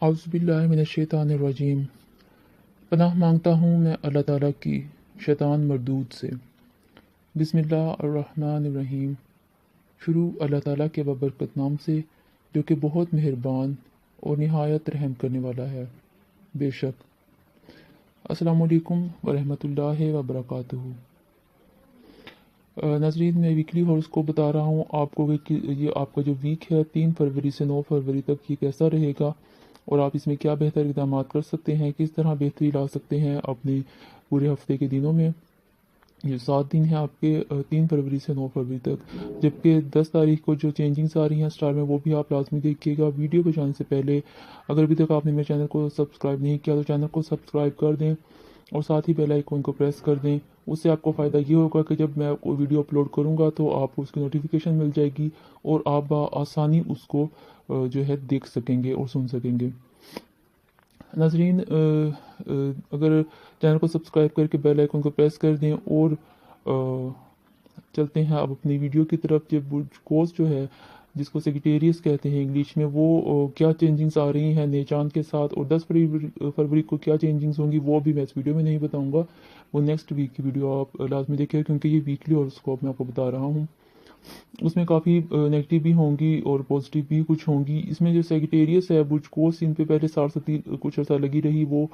औज़ुबिल्लाहिमिनश्शैतानिर्रजीम। पनाह मांगता हूँ मैं अल्लाह ताला की शैतान मरदूद से। बिस्मिल्लाहिर्रहमानिर्रहीम। शुरू अल्लाह ताला के बबरकत नाम से जो कि बहुत मेहरबान और निहायत रहम करने वाला है। बेशक। अस्सलामु अलैकुम वरहमतुल्लाहि वबरकातुहू। नाज़रीन, मैं वीकली हॉरोस्कोप बता रहा हूँ आपको कि ये आपका जो वीक है 3 फरवरी से 9 फरवरी तक ये कैसा रहेगा और आप इसमें क्या बेहतर इक़दाम कर सकते हैं, किस तरह बेहतरी ला सकते हैं अपने पूरे हफ्ते के दिनों में। ये 7 दिन है आपके 3 फरवरी से 9 फरवरी तक, जबकि 10 तारीख को जो चेंजिंग्स आ रही हैं स्टार में वो भी आप लाजमी देखिएगा। वीडियो को जाने से पहले अगर अभी तक आपने मेरे चैनल को सब्सक्राइब नहीं किया तो चैनल को सब्सक्राइब कर दें और साथ ही बेल आइकन को प्रेस कर दें। उससे आपको फ़ायदा ये होगा कि जब मैं कोई वीडियो अपलोड करूँगा तो आपको उसकी नोटिफिकेशन मिल जाएगी और आप आसानी उसको जो है देख सकेंगे और सुन सकेंगे। नाज़रीन, अगर चैनल को सब्सक्राइब करके बेल आइकन को प्रेस कर दें और चलते हैं अब अपनी वीडियो की तरफ। जो कोर्स जो है जिसको सेक्रेटेरियस कहते हैं इंग्लिश में, वो क्या चेंजिंग्स आ रही हैं नए चांद के साथ और 10 फरवरी को क्या चेंजिंग्स होंगी वो भी मैं इस वीडियो में नहीं बताऊंगा। वो नेक्स्ट वीक की वीडियो आप लाजमी देखिए, क्योंकि ये वीकली हॉरोस्कोप मैं आपको बता रहा हूँ। उसमें काफ़ी नेगेटिव भी होंगी और पॉजिटिव भी कुछ होंगी। इसमें जो सेक्रेटेरियस है बुर्ज कोर्स, इन पे पहले 60 कुछ अर्सा लगी रही, वो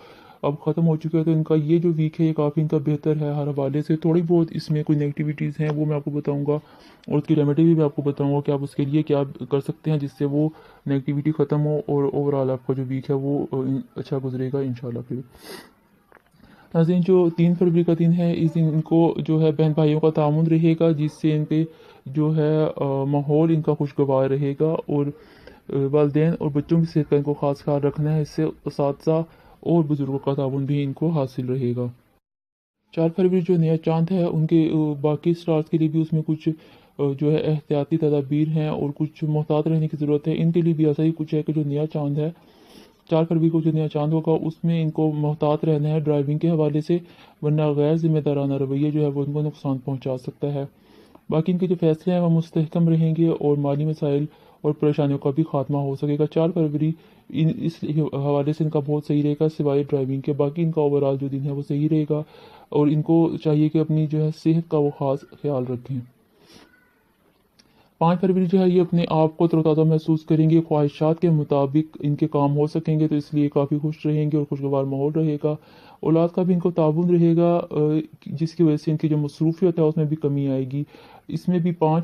अब ख़त्म हो चुका है। तो इनका ये जो वीक है ये काफ़ी इनका बेहतर है हर हवाले से। थोड़ी बहुत इसमें कोई नेगेटिविटीज़ हैं वो मैं आपको बताऊंगा और उसकी रेमेडी भी मैं आपको बताऊंगा कि आप उसके लिए क्या कर सकते हैं जिससे वो नेगेटिविटी ख़त्म हो और ओवरऑल आपका जो वीक है वो अच्छा गुजरेगा इंशाल्लाह। फिर नाज़रीन, जो 3 फरवरी का दिन है, इस दिन इनको जो है बहन भाइयों का तामुन रहेगा, जिससे इनके जो है माहौल इनका खुशगवार रहेगा और वालिदैन और बच्चों की सेहत का इनको ख़ास ख्याल रखना है। इससे उसातिज़ा और बुज़ुर्गों का ताउन भी इनको हासिल रहेगा। 4 फरवरी जो नया चांद है उनके बाकी स्टार्स के लिए भी उसमें कुछ जो है एहतियाती तदाबीर हैं और कुछ मोहतात रहने की ज़रूरत है। इनके लिए भी ऐसा ही कुछ है कि जो नया चांद है 4 फरवरी को जो नया चांद होगा उसमें इनको मोहतात रहना है ड्राइविंग के हवाले से, वरना गैर जिम्मेदाराना रवैया जो है वो इनको नुकसान पहुँचा सकता है। बाकी इनके जो फैसले हैं वो मुस्तहकम रहेंगे और माली मसाइल और परेशानियों का भी खात्मा हो सकेगा। 4 फरवरी इस हवाले से इनका बहुत सही रहेगा सिवाय ड्राइविंग के। बाकी इनका ओवरऑल जो दिन है वो सही रहेगा और इनको चाहिए कि अपनी जो है सेहत का वो ख़ास ख्याल रखें। 5 फरवरी जो है ये अपने आप को तरोताज़ा महसूस करेंगे, ख्वाहिशात के मुताबिक इनके काम हो सकेंगे, तो इसलिए काफ़ी खुश रहेंगे और खुशगवार माहौल रहेगा। औलाद का भी इनको ताबुन रहेगा, जिसकी वजह से इनकी जो मसरूफियत है उसमें भी कमी आएगी। इसमें भी 4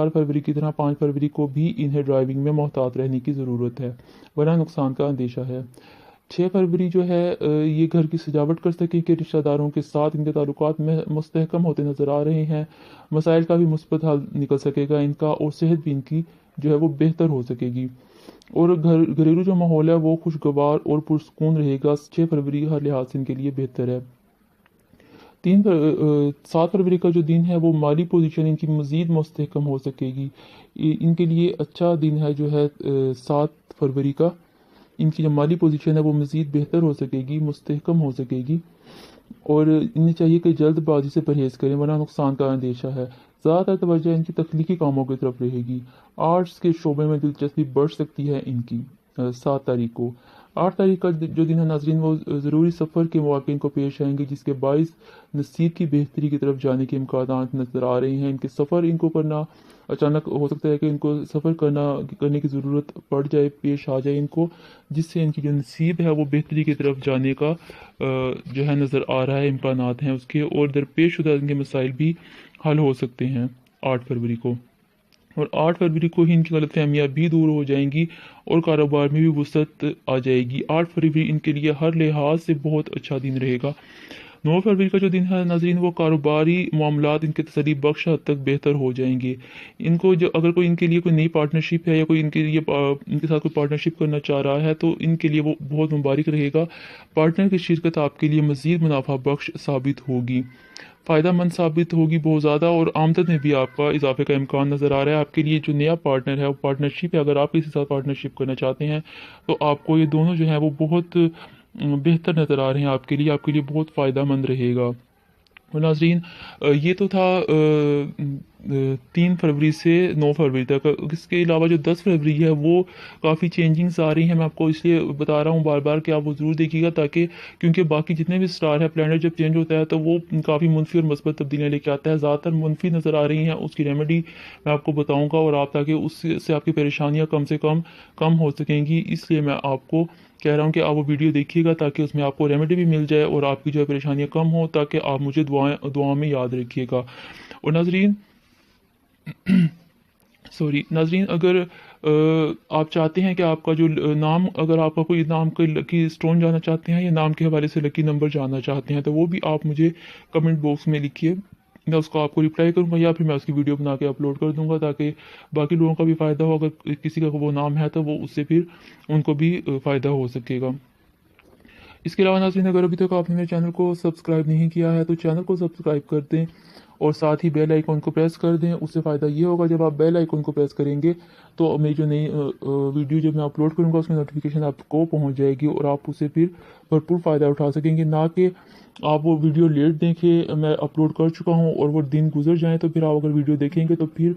फरवरी की तरह 5 फरवरी को भी इन्हें ड्राइविंग में मोहतात रहने की ज़रूरत है, वरना नुकसान का अंदेशा है। 6 फरवरी जो है ये घर की सजावट कर सकें कि रिश्तेदारों के साथ इनके ताल्लुकात में मुस्तहकम होते नज़र आ रहे हैं। मसाइल का भी मुस्बत हल निकल सकेगा इनका और सेहत भी इनकी जो है वो बेहतर हो सकेगी और घरेलू जो माहौल है वो खुशगवार और पुरसकून रहेगा। 6 फरवरी हर लिहाज से इनके लिए बेहतर है। 7 फरवरी का जो दिन है वो माली पोजीशन इनकी मज़ीद मुस्तहकम हो सकेगी। इनके लिए अच्छा दिन है जो है 7 फरवरी का। इनकी जो माली पोजीशन है वो मज़ीद बेहतर हो सकेगी, मुस्तहकम हो सकेगी और इन्हें चाहिए कि जल्दबाजी से परहेज़ करें, वरना नुकसान का अंदेशा है। ज़्यादातर तवज्जो इनकी तख्लीकी कामों की तरफ रहेगी। आर्ट्स के शोबे में दिलचस्पी बढ़ सकती है इनकी 7 तारीख को। 8 तारीख का जो दिन है नाज़रीन वो ज़रूरी सफ़र के मौक़े इनको पेश आएंगे, जिसके बाइस नसीब की बेहतरी की तरफ जाने के इम्कानात नज़र आ रहे हैं। इनके सफ़र इनको करना अचानक हो सकता है कि इनको सफ़र करने की ज़रूरत पड़ जाए, पेश आ जाए इनको, जिससे इनकी जो नसीब है वो बेहतरी की तरफ जाने का जो है नज़र आ रहा है, इम्कानात हैं उसके और दरपेश शुदा इनके मसाइल भी हल हो सकते हैं 8 फरवरी को। और 8 फरवरी को ही इनकी गलतफहमियाँ भी दूर हो जाएंगी और कारोबार में भी वसअत आ जाएगी। 8 फरवरी इनके लिए हर लिहाज से बहुत अच्छा दिन रहेगा। 9 फरवरी का जो दिन है नाज़रीन वो कारोबारी मामलात इनके तसल्ली बख्श हद तक बेहतर हो जाएंगे। इनको जो अगर कोई इनके लिए कोई नई पार्टनरशिप है या कोई इनके साथ कोई पार्टनरशिप करना चाह रहा है तो इनके लिए वो बहुत मुबारक रहेगा। पार्टनर की शिरकत आपके लिए मज़ीद मुनाफा बख्श साबित होगी, फ़ायदा मंद साबित होगी बहुत ज़्यादा और आमदन में भी आपका इजाफे का इम्कान नज़र आ रहा है। आपके लिए जो नया पार्टनर है वो पार्टनरशिप है, अगर आप किसी के साथ पार्टनरशिप करना चाहते हैं तो आपको ये दोनों जो हैं वो बहुत बेहतर नज़र आ रहे हैं, आपके लिए बहुत फ़ायदा मंद रहेगा। और नाज़रीन, ये तो था 3 فروری سے 9 فروری تک. اس کے علاوہ جو 10 فروری ہے وہ کافی چینجنگز آ رہی ہیں. میں آپ کو اس لیے بتا رہا ہوں بار بار کہ آپ وہ ضرور دیکھیے گا، تاکہ کیونکہ باقی جتنے بھی اسٹار ہے پلانٹ جب چینج ہوتا ہے تو وہ کافی منفی اور مثبت تبدیلیاں لے کے آتا ہے. زیادہ تر منفی نظر آ رہی ہیں، اس کی ریمیڈی میں آپ کو بتاؤں گا، اور آپ تاکہ اس سے آپ کی پریشانیاں کم سے کم ہو سکیں گی. اس لیے میں آپ کو کہہ رہا ہوں کہ آپ وہ ویڈیو دیکھیے گا تاکہ اس میں آپ کو ریمیڈی بھی مل جائے اور آپ کی جو ہے پریشانیاں کم ہوں، تاکہ آپ مجھے دعاؤں میں یاد رکھیے گا. اور ناظرین اگر آپ چاہتے ہیں کہ آپ کا جو نام، اگر آپ کا کوئی نام کا لکی اسٹون جاننا چاہتے ہیں یا نام کے حوالے سے لکی نمبر جاننا چاہتے ہیں تو وہ بھی آپ مجھے کمنٹ باکس میں لکھیے. میں اس کو آپ کو رپلائی کروں گا یا پھر میں اس کی ویڈیو بنا کے اپلوڈ کر دوں گا تاکہ باقی لوگوں کا بھی فائدہ ہو. اگر کسی کا وہ نام ہے تو وہ اس سے پھر ان کو بھی فائدہ ہو سکے گا. اس کے علاوہ ناظرین اگر ابھی تک آپ نے میرے چینل کو سبسکرائب نہیں کیا ہے تو چینل کو سبسکرائب کر دیں اور ساتھ ہی بیل آئیکن کو پریس کر دیں. اس سے فائدہ یہ ہوگا جب آپ بیل آئیکن کو پریس کریں گے تو میری جو نئی ویڈیو جب میں اپلوڈ کروں گا اس کی نوٹیفیکیشن آپ کو پہنچ جائے گی اور آپ اسے پھر بھرپور فائدہ اٹھا سکیں گے. نہ کہ آپ وہ ویڈیو لیٹ دیکھیں، میں اپلوڈ کر چکا ہوں اور وہ دن گزر جائیں تو پھر آپ اگر ویڈیو دیکھیں گے تو پھر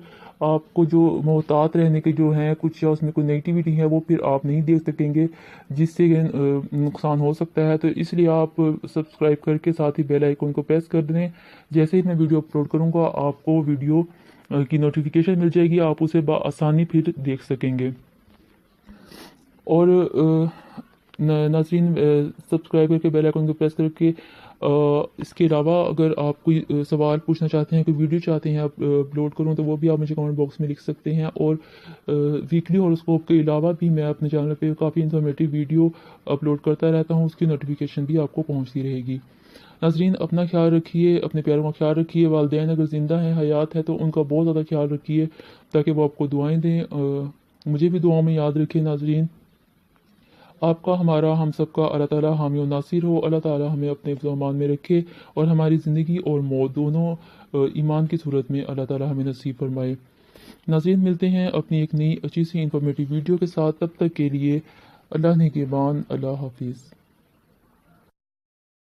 آپ کو جو محتاط رہنے کے جو ہیں کچھ یا اس میں کوئی نگیٹیوٹی ہے وہ پھر آپ نہیں دیکھ سکیں گے، جس سے نقصان ہو سکتا ہے. تو اس لیے آپ سبسکرائب کر کے ساتھ ہی بیل آئیکن کو پریس کر دیں. جیسے ہی میں ویڈیو اپلوڈ کروں گا آپ کو ویڈیو کی نوٹیفیکیشن مل جائے گی، آپ اسے بآسانی پھر دیکھ سکیں گے. اور ناظرین سبسکرائب کر کے بیل آئیکن کو پریس کر کے اس کے علاوہ اگر آپ کوئی سوال پوچھنا چاہتے ہیں، کوئی ویڈیو چاہتے ہیں آپ اپلوڈ کروں تو وہ بھی آپ مجھے کمنٹ باکس میں لکھ سکتے ہیں. اور ویکلی ہاروسکوپ کے علاوہ بھی میں اپنے چینل پہ کافی انفارمیٹیو ویڈیو اپلوڈ کرتا رہتا ہوں، اس کی نوٹیفیکیشن بھی آپ کو پہنچتی رہے گی. ناظرین اپنا خیال رکھیے، اپنے پیاروں کا خیال رکھیے. والدین اگر زندہ ہیں، حیات ہے، تو ان کا بہت زیادہ خیال رکھیے تاکہ وہ آپ کو دعائیں دیں. مجھے بھی دعاؤں میں یاد رکھیے. ناظرین آپ کا، ہمارا، ہم سب کا اللہ تعالیٰ حامی و ناصر ہو. اللہ تعالیٰ ہمیں اپنے حفظ و امان میں رکھے اور ہماری زندگی اور موت دونوں ایمان کی صورت میں اللہ تعالیٰ ہمیں نصیب فرمائے. ناظرین ملتے ہیں اپنی ایک نئی اچھی سی انفارمیٹیو ویڈیو کے ساتھ. تب تک کے لیے اللہ نگہبان. اللہ حافظ.